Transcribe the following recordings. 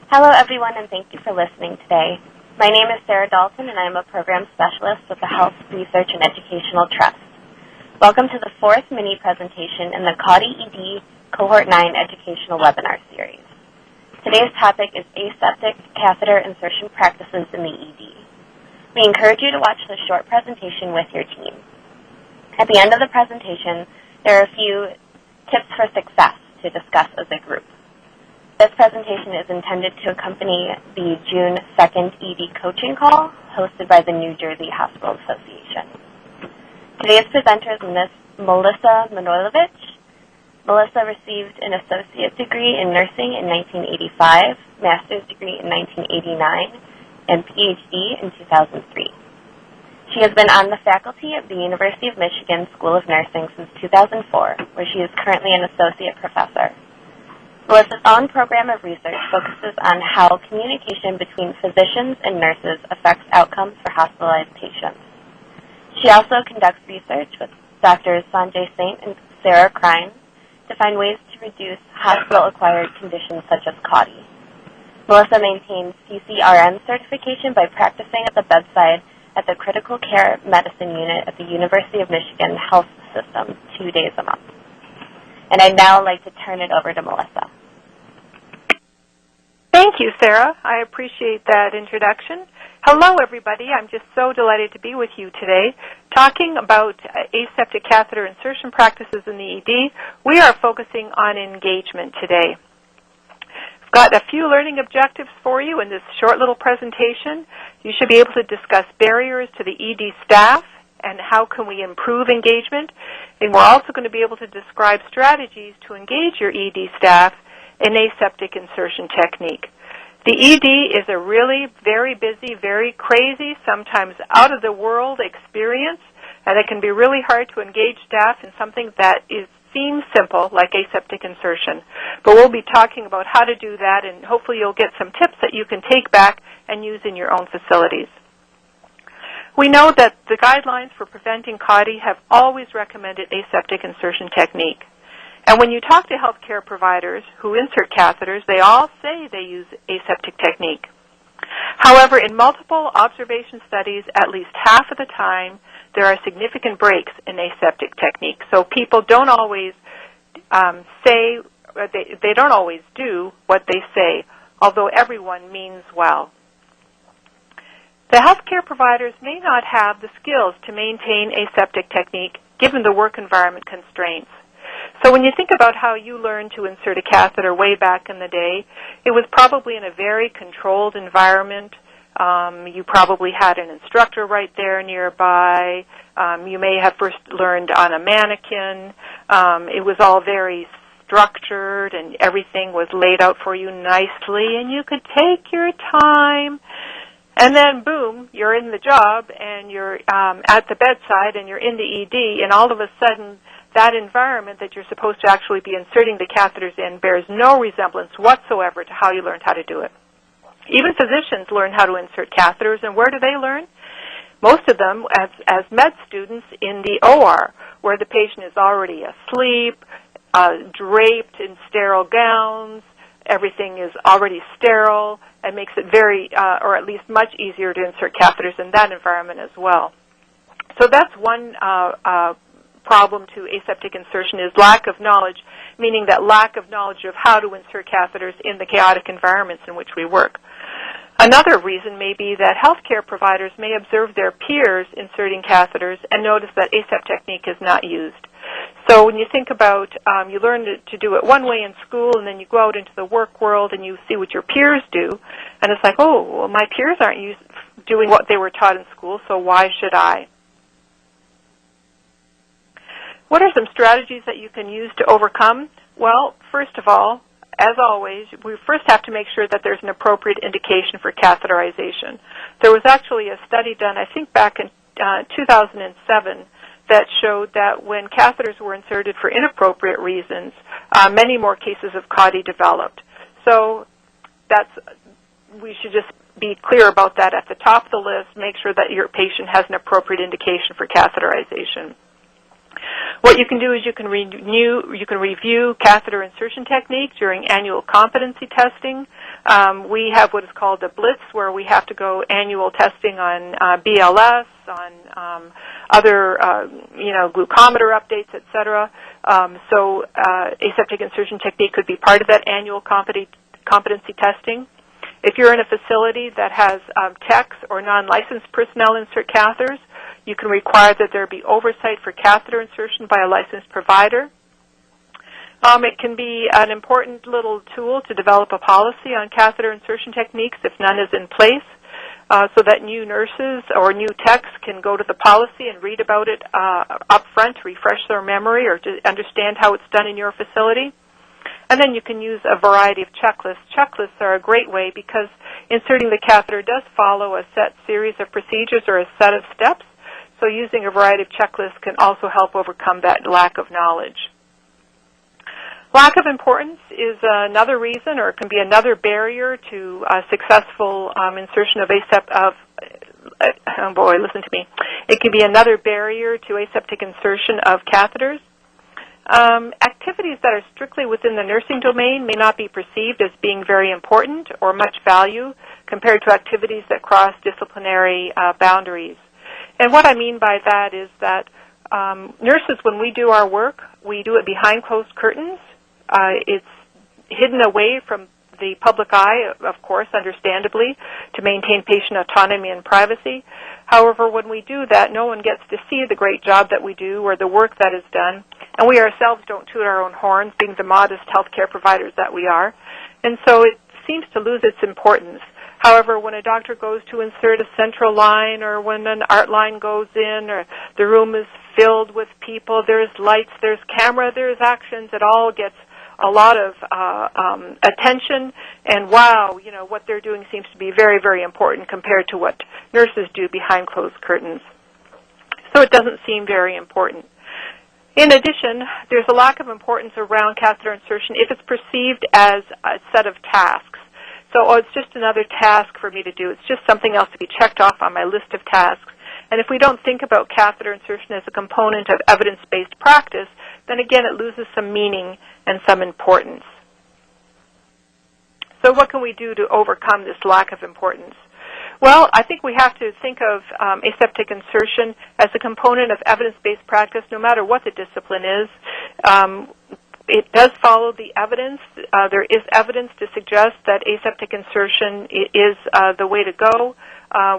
Hello, everyone, and thank you for listening today. My name is Sarah Dalton, and I am a program specialist with the Health Research and Educational Trust. Welcome to the fourth mini presentation in the CAUTI ED Cohort 9 Educational Webinar Series. Today's topic is Aseptic Catheter Insertion Practices in the ED. We encourage you to watch the short presentation with your team. At the end of the presentation, there are a few tips for success to discuss as a group. This presentation is intended to accompany the June 2nd ED coaching call hosted by the New Jersey Hospital Association. Today's presenter is Ms. Melissa Manojlovic. Melissa received an associate degree in nursing in 1985, master's degree in 1989, and PhD in 2003. She has been on the faculty of the University of Michigan School of Nursing since 2004, where she is currently an associate professor. Melissa's own program of research focuses on how communication between physicians and nurses affects outcomes for hospitalized patients. She also conducts research with Drs. Sanjay Saint and Sarah Krein to find ways to reduce hospital-acquired conditions such as CAUTI. Melissa maintains CCRN certification by practicing at the bedside at the Critical Care Medicine Unit at the University of Michigan Health System 2 days a month. And I'd now like to turn it over to Melissa. Thank you, Sarah. I appreciate that introduction. Hello, everybody. I'm just so delighted to be with you today. Talking about aseptic catheter insertion practices in the ED, we are focusing on engagement today. I've got a few learning objectives for you in this short little presentation. You should be able to discuss barriers to the ED staff and how can we improve engagement. And we're also going to be able to describe strategies to engage your ED staff in aseptic insertion technique. The ED is a really very busy, very crazy, sometimes out-of-the-world experience, and it can be really hard to engage staff in something that seems simple, like aseptic insertion. But we'll be talking about how to do that, and hopefully you'll get some tips that you can take back and use in your own facilities. We know that the guidelines for preventing CAUTI have always recommended aseptic insertion technique. And when you talk to healthcare providers who insert catheters, they all say they use aseptic technique. However, in multiple observation studies, at least half of the time, there are significant breaks in aseptic technique. So people don't always they don't always do what they say, although everyone means well. The healthcare providers may not have the skills to maintain aseptic technique given the work environment constraints. So when you think about how you learned to insert a catheter way back in the day, it was probably in a very controlled environment. You probably had an instructor right there nearby. You may have first learned on a mannequin. It was all very structured and everything was laid out for you nicely, and you could take your time. And then, boom, you're in the job and you're at the bedside and you're in the ED, and all of a sudden that environment that you're supposed to actually be inserting the catheters in bears no resemblance whatsoever to how you learned how to do it. Even physicians learn how to insert catheters, and where do they learn? Most of them as med students in the OR, where the patient is already asleep, draped in sterile gowns. Everything is already sterile and makes it very, or at least much easier to insert catheters in that environment as well. So that's one problem to aseptic insertion is lack of knowledge, meaning that lack of knowledge of how to insert catheters in the chaotic environments in which we work. Another reason may be that healthcare providers may observe their peers inserting catheters and notice that asep technique is not used. So when you think about you learn to do it one way in school, and then you go out into the work world and you see what your peers do, and it's like, oh, well, my peers aren't doing what they were taught in school, so why should I? What are some strategies that you can use to overcome? Well, first of all, as always, we first have to make sure that there's an appropriate indication for catheterization. There was actually a study done, I think back in 2007, that showed that when catheters were inserted for inappropriate reasons, many more cases of CAUTI developed. So we should just be clear about that at the top of the list. Make sure that your patient has an appropriate indication for catheterization. What you can do is you can review catheter insertion technique during annual competency testing. We have what is called a blitz, where we have to go annual testing on BLS, on other, glucometer updates, etc. So aseptic insertion technique could be part of that annual competency testing. If you're in a facility that has techs or non-licensed personnel insert catheters, you can require that there be oversight for catheter insertion by a licensed provider. It can be an important little tool to develop a policy on catheter insertion techniques if none is in place, so that new nurses or new techs can go to the policy and read about it up front to refresh their memory or to understand how it's done in your facility. And then you can use a variety of checklists. Checklists are a great way because inserting the catheter does follow a set series of procedures or a set of steps. So using a variety of checklists can also help overcome that lack of knowledge. Lack of importance is another reason, or it can be another barrier to successful insertion of listen to me. It can be another barrier to aseptic insertion of catheters. Activities that are strictly within the nursing domain may not be perceived as being very important or much value compared to activities that cross disciplinary boundaries. And what I mean by that is that nurses, when we do our work, we do it behind closed curtains. It's hidden away from the public eye, of course, understandably, to maintain patient autonomy and privacy. However, when we do that, no one gets to see the great job that we do or the work that is done, and we ourselves don't toot our own horns, being the modest healthcare providers that we are. And so it seems to lose its importance. However, when a doctor goes to insert a central line, or when an art line goes in, or the room is filled with people, there's lights, there's camera, there's actions, it all gets a lot of attention, and wow, what they're doing seems to be very, very important compared to what nurses do behind closed curtains. So it doesn't seem very important. In addition, there's a lack of importance around catheter insertion if it's perceived as a set of tasks. So it's just another task for me to do. It's just something else to be checked off on my list of tasks. And if we don't think about catheter insertion as a component of evidence-based practice, then again it loses some meaning and some importance. So what can we do to overcome this lack of importance? Well, I think we have to think of aseptic insertion as a component of evidence-based practice no matter what the discipline is. It does follow the evidence. There is evidence to suggest that aseptic insertion is the way to go.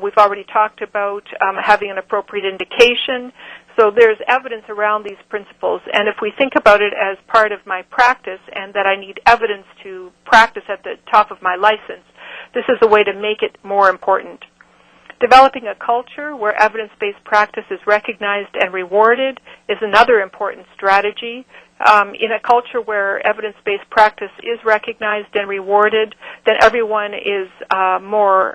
We've already talked about having an appropriate indication. So there's evidence around these principles. And if we think about it as part of my practice and that I need evidence to practice at the top of my license, this is a way to make it more important. Developing a culture where evidence-based practice is recognized and rewarded is another important strategy. In a culture where evidence-based practice is recognized and rewarded, then everyone is more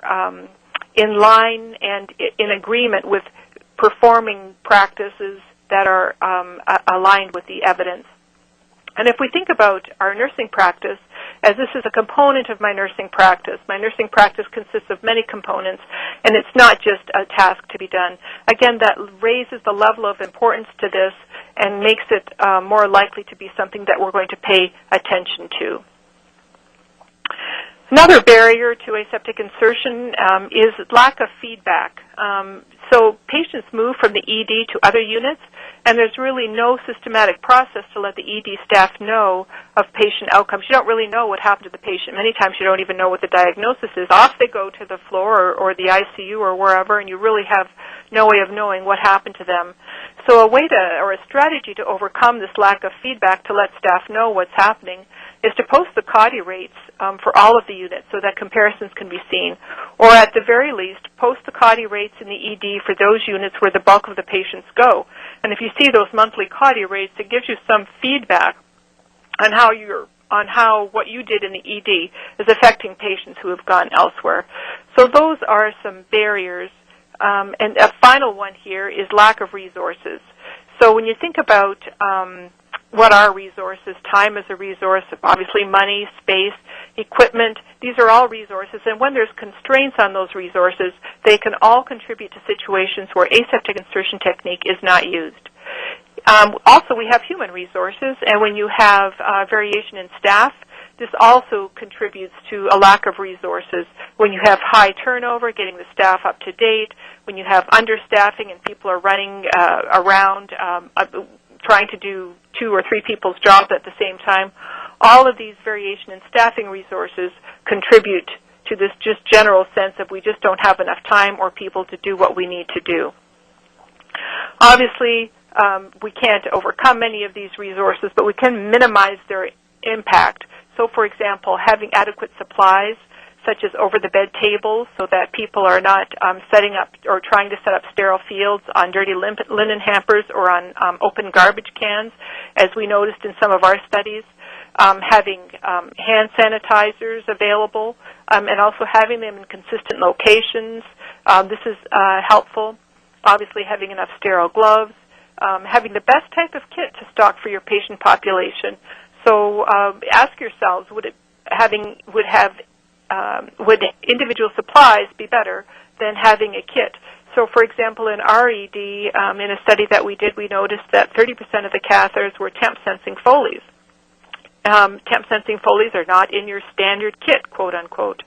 in line and in agreement with performing practices that are aligned with the evidence. And if we think about our nursing practice, as this is a component of my nursing practice consists of many components, and it's not just a task to be done. Again, that raises the level of importance to this and makes it more likely to be something that we're going to pay attention to. Another barrier to aseptic insertion is lack of feedback. So patients move from the ED to other units, and there's really no systematic process to let the ED staff know of patient outcomes. You don't really know what happened to the patient. Many times you don't even know what the diagnosis is. Off they go to the floor or the ICU or wherever, and you really have no way of knowing what happened to them. So a way to, or a strategy to overcome this lack of feedback to let staff know what's happening is to post the CAUTI rates for all of the units so that comparisons can be seen. Or at the very least, post the CAUTI rates in the ED for those units where the bulk of the patients go. And if you see those monthly CAUTI rates, it gives you some feedback on how what you did in the ED is affecting patients who have gone elsewhere. So those are some barriers. And a final one here is lack of resources. So when you think about what are resources, time is a resource, obviously money, space, equipment, these are all resources, and when there's constraints on those resources, they can all contribute to situations where aseptic insertion technique is not used. Also, we have human resources, and when you have variation in staff, this also contributes to a lack of resources. When you have high turnover, getting the staff up to date, when you have understaffing and people are running around trying to do 2 or 3 people's jobs at the same time, all of these variation in staffing resources contribute to this just general sense of we just don't have enough time or people to do what we need to do. Obviously, we can't overcome many of these resources, but we can minimize their impact. So, for example, having adequate supplies, such as over-the-bed tables, so that people are not setting up or trying to set up sterile fields on dirty linen hampers or on open garbage cans, as we noticed in some of our studies. Having hand sanitizers available, and also having them in consistent locations. This is helpful. Obviously, having enough sterile gloves, having the best type of kit to stock for your patient population. So ask yourselves, would individual supplies be better than having a kit? So, for example, in RED, in a study that we did, we noticed that 30% of the catheters were temp-sensing Foleys. Temp-sensing Foleys are not in your standard kit, quote-unquote.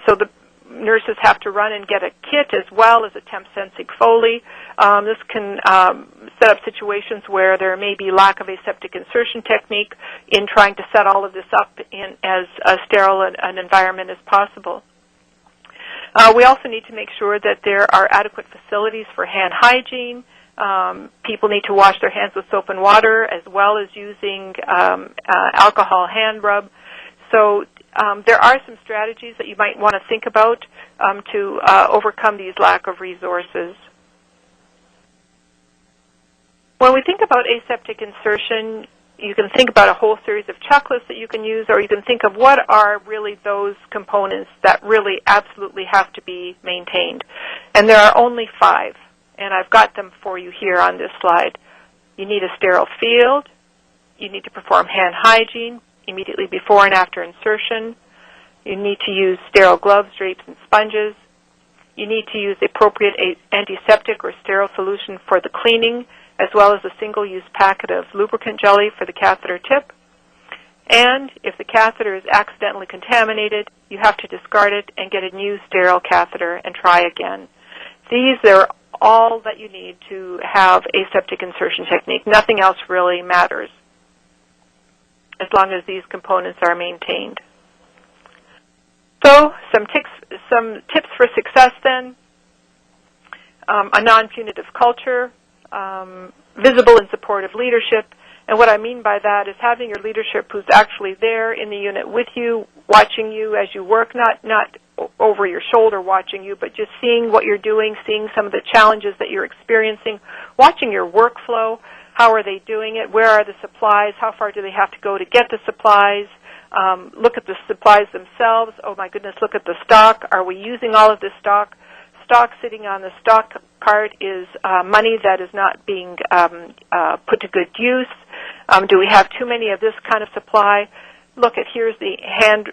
So the nurses have to run and get a kit as well as a temp-sensing Foley. This can set up situations where there may be lack of aseptic insertion technique in trying to set all of this up in as sterile an environment as possible. We also need to make sure that there are adequate facilities for hand hygiene. People need to wash their hands with soap and water as well as using alcohol hand rub. So there are some strategies that you might want to think about to overcome these lack of resources. When we think about aseptic insertion, you can think about a whole series of checklists that you can use, or you can think of what are really those components that really absolutely have to be maintained. And there are only 5, and I've got them for you here on this slide. You need a sterile field. You need to perform hand hygiene immediately before and after insertion. You need to use sterile gloves, drapes, and sponges. You need to use appropriate antiseptic or sterile solution for the cleaning, as well as a single-use packet of lubricant jelly for the catheter tip. And if the catheter is accidentally contaminated, you have to discard it and get a new sterile catheter and try again. These are all that you need to have aseptic insertion technique. Nothing else really matters as long as these components are maintained. So some tips for success then. A non-punitive culture, visible and supportive leadership. And what I mean by that is having your leadership who's actually there in the unit with you, watching you as you work, not over your shoulder watching you, but just seeing what you're doing, seeing some of the challenges that you're experiencing, watching your workflow. How are they doing it? Where are the supplies? How far do they have to go to get the supplies? Look at the supplies themselves. Oh, my goodness, look at the stock. Are we using all of this stock? Stock sitting on the stock cart is money that is not being put to good use. Do we have too many of this kind of supply? Look at, here's the hand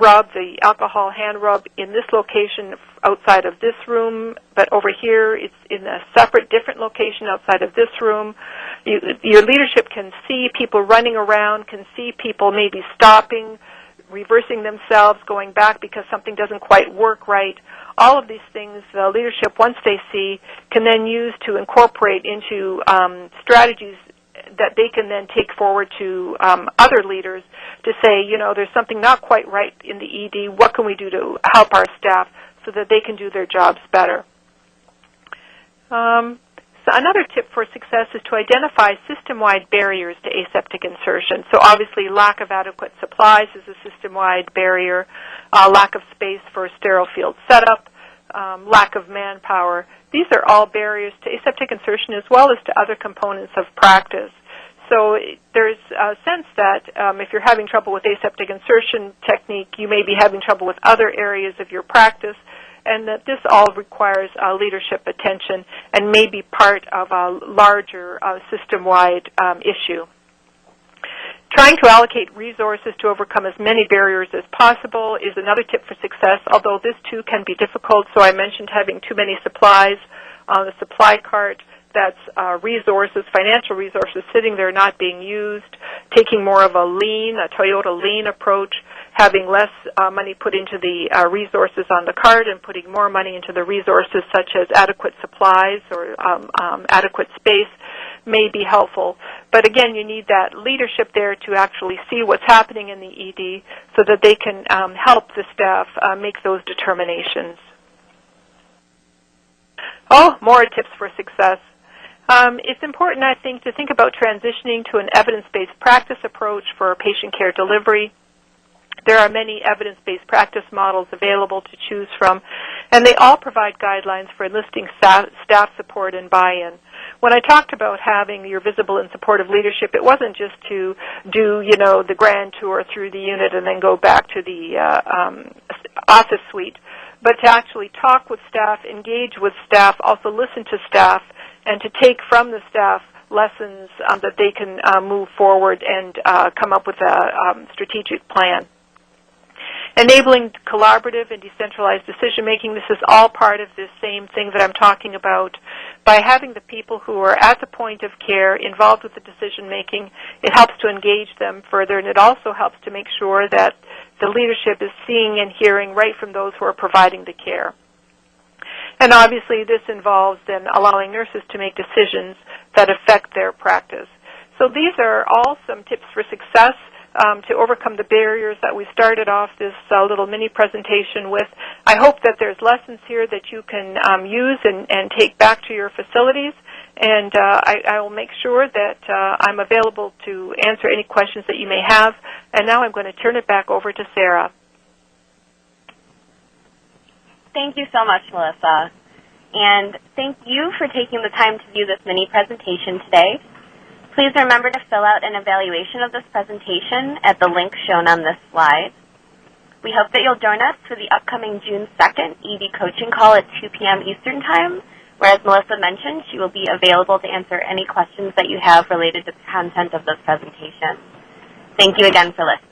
rub, the alcohol hand rub in this location outside of this room, but over here it's in a separate, different location outside of this room. Your leadership can see people running around, can see people maybe stopping, reversing themselves, going back because something doesn't quite work right. All of these things, the leadership, once they see, can then use to incorporate into strategies that they can then take forward to other leaders to say, you know, there's something not quite right in the ED. What can we do to help our staff so that they can do their jobs better? So another tip for success is to identify system-wide barriers to aseptic insertion. So obviously lack of adequate supplies is a system-wide barrier, lack of space for a sterile field setup, lack of manpower. These are all barriers to aseptic insertion as well as to other components of practice. So there's a sense that if you're having trouble with aseptic insertion technique, you may be having trouble with other areas of your practice, and that this all requires leadership attention and may be part of a larger system-wide issue. Trying to allocate resources to overcome as many barriers as possible is another tip for success, although this too can be difficult. So I mentioned having too many supplies on the supply cart, resources, financial resources sitting there not being used, taking more of a Toyota lean approach, having less money put into the resources on the card and putting more money into the resources such as adequate supplies or adequate space may be helpful. But again, you need that leadership there to actually see what's happening in the ED so that they can help the staff make those determinations. More tips for success. It's important, I think, to think about transitioning to an evidence-based practice approach for patient care delivery. There are many evidence-based practice models available to choose from, and they all provide guidelines for enlisting staff support and buy-in. When I talked about having your visible and supportive leadership, it wasn't just to do, the grand tour through the unit and then go back to the office suite, but to actually talk with staff, engage with staff, also listen to staff, and to take from the staff lessons that they can move forward and come up with a strategic plan. Enabling collaborative and decentralized decision-making, this is all part of this same thing that I'm talking about. By having the people who are at the point of care involved with the decision-making, it helps to engage them further, and it also helps to make sure that the leadership is seeing and hearing right from those who are providing the care. And obviously this involves then allowing nurses to make decisions that affect their practice. So these are all some tips for success to overcome the barriers that we started off this little mini presentation with. I hope that there's lessons here that you can use and take back to your facilities, and I will make sure that I'm available to answer any questions that you may have. And now I'm going to turn it back over to Sarah. Thank you so much, Melissa. And thank you for taking the time to view this mini presentation today. Please remember to fill out an evaluation of this presentation at the link shown on this slide. We hope that you'll join us for the upcoming June 2nd ED coaching call at 2 p.m. Eastern Time, where, as Melissa mentioned, she will be available to answer any questions that you have related to the content of this presentation. Thank you again for listening.